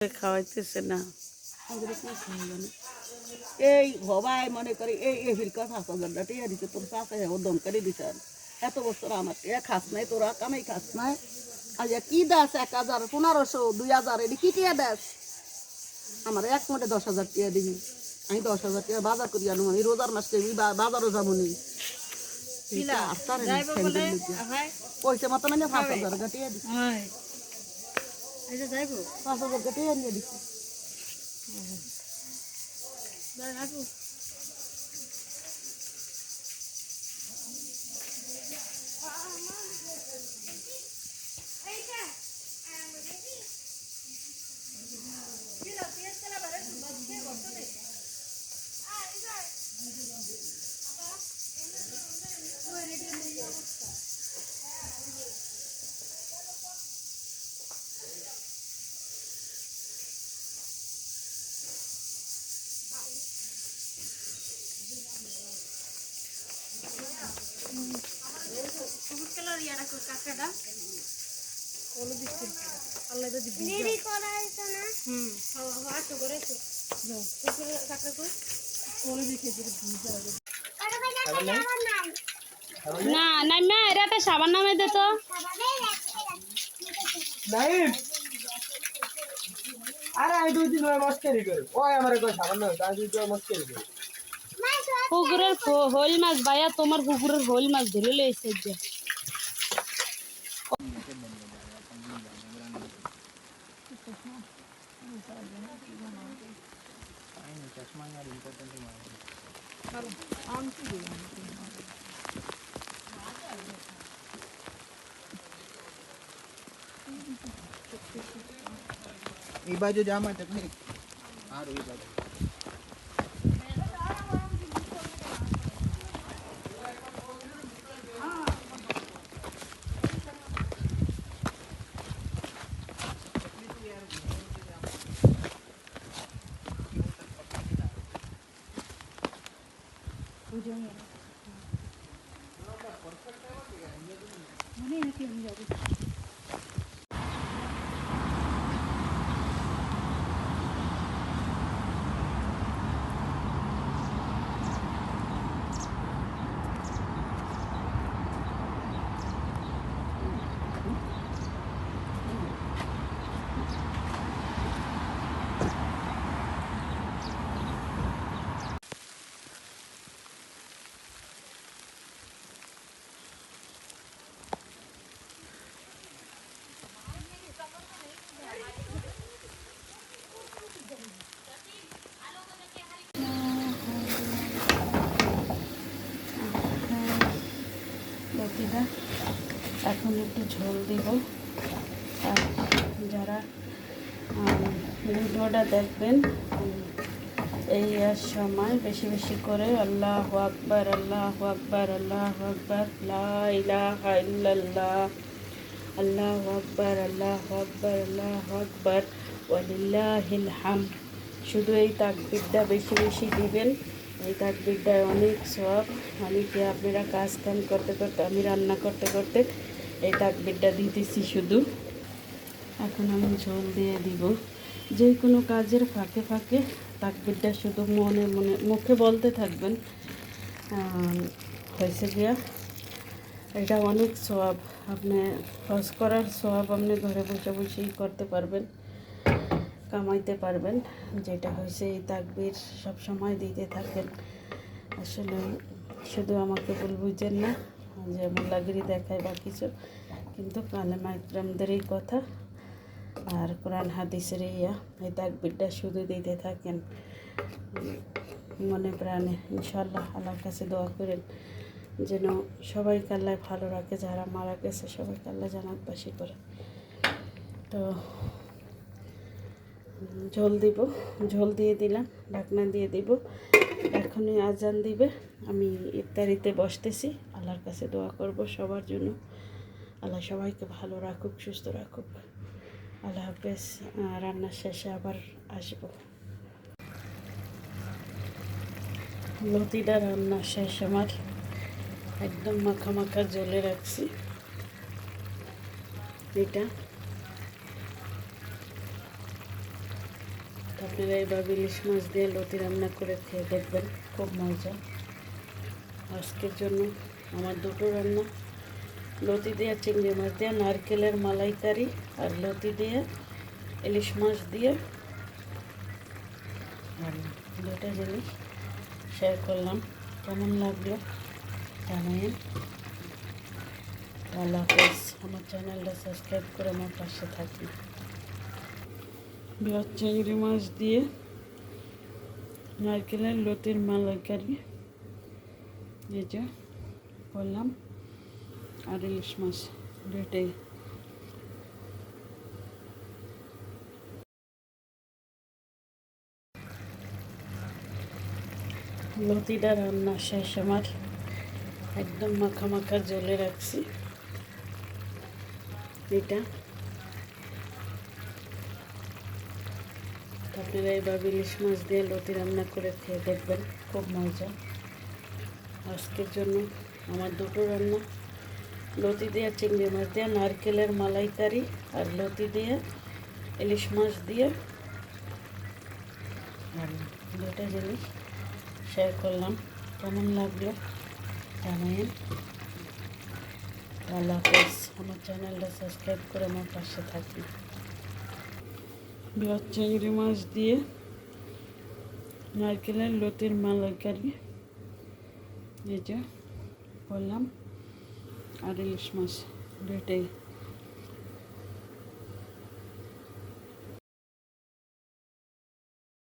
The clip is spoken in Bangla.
খাওয়াইতেছে না এই ভবাই মনে করে এই হিরকা 5,000 টাকা দিতে তোর চাচা ও দম করে দিতে এত বছর আমার খাস নাই তোরা কামাই খাস নাই আজ কি দাস 1,000 1500 2,000 এটি কি টিয়া দাস আমার এক মোটে 10,000 টাকা দিবি আমি 10,000 টাকা বাজার করি আনো আমি রোজার মাসে বাজারও যাবো নি পয়সা মতো মানে 5,000 টাকা টিয়া দিচ্ছি 5,000 টাকা টিয়া নিয়ে দিচ্ছি না নাইমা এরা একটা সাবান নামে দে তো নাইম আরে আই 2 দিন হয় মস্কারি করে ওই আমারে কই সাবান না তাই 2 দিন মস্কারি করে পুকুরের হোল মাছ ভাইয়া তোমার পুকুরের হোল মাছ ধরে লইছে যে এই বাজু জামা টেকনিক আর ওই বাজু লতিটা এখন একটু ঝোল দিব আর যারা ভিডিওটা দেখবেন এই সময় বেশি বেশি করে আল্লাহু আকবার আল্লাহু আকবার আল্লাহু আকবার লা ইলাহা ইল্লাল্লাহ আল্লাহু আকবার আল্লাহু আকবার আল্লাহু আকবার ওয়ালিল্লাহিল হামদ শুধু এই তাকবীরটা বেশি বেশি দিবেন এই তাকবীরটায় অনেক সওয়াব অনেকে আপনারা কাজ কাম করতে করতে আমি রান্না করতে করতে এই তাকবীরটা দিতেছি শুধু এখন আমি ঝোল দিয়ে দিব যে কোনো কাজের ফাঁকে ফাঁকে তাকবীরটা শুধু মনে মনে মুখে বলতে থাকবেন হয়েছে গিয়া এটা অনেক সওয়াব আপনি হজ করার সওয়াব আপনি ঘরে বসে বসেই করতে পারবেন কামাইতে পারবেন যেটা হয়েছে এই তাকবীর সব সময় দিতে থাকবেন আসলে শুধু আমাকে ভুল বুঝেন না যে মোল্লাগিরি দেখায় বা কিছু কিন্তু কালেমা ইকরামদেরই কথা আর কোরআন হাদিসের এই তাকবীরটা শুধু দিতে থাকেন মনে প্রাণে ইনশাআল্লাহ আল্লাহর কাছে দোয়া করেন যেন সবাইকে আল্লাহ ভালো রাখে যারা মারা গেছে সবাইকে আল্লাহ জান্নাতবাসী করে তো ঝোল দিব ঝোল দিয়ে দিলাম ঢাকনা দিয়ে দিব এখনই আজান দিবে আমি ইফতারিতে বসতেছি আল্লাহর কাছে দোয়া করব সবার জন্য আল্লাহ সবাইকে ভালো রাখুক সুস্থ রাখুক আল্লাহ হাফেজ রান্নার শেষে আবার আসবো লতিটা রান্না শেষ আমার একদম মাখা মাখা জলে রাখছি এটা আপনারা এইভাবে ইলিশ মাছ দিয়ে লতি রান্না করে খেয়ে দেখবেন, খুব মজা। আজকের জন্য আমার দুটো রান্না, লতি দিয়ে চিংড়ি মাছ দিয়ে নারকেলের মালাইকারি, আর লতি দিয়ে ইলিশ মাছ দিয়ে দুটো জিনিস শেয়ার করলাম। কেমন লাগলো জানাবেন। আল্লাহ হাফেজ। আমার চ্যানেলটা সাবস্ক্রাইব করে আমার পাশে থাকুন। পেঁয়াজ চিংড়ি মাছ দিয়ে নারকেলের লতির মালাইকারি এই যে বললাম, আর ইলিশ মাছ দুটোই। লতিটা রান্না শেষ আমার, একদম মাখা মাখা জলে রাখছি। এটা আপনারা এইভাবে ইলিশ মাছ দিয়ে লতি রান্না করে খেয়ে দেখবেন, খুব মজা। আজকের জন্য আমার দুটো রান্না, লতি দিয়ে চিংড়ি মাছ দিয়ে নারকেলের মালাইকারি, আর লতি দিয়ে ইলিশ মাছ দিয়ে দুটো জিনিস শেয়ার করলাম। কেমন লাগলো জানাবেন। আল্লাহ হাফেজ। আমার চ্যানেলটা সাবস্ক্রাইব করে আমার পাশে থাকুন। পেঁয়াজ চিংড়ি মাছ দিয়ে নারকেলের লতির মালাইকারি এই যে বললাম, আর ইলিশ মাছ দুটোই।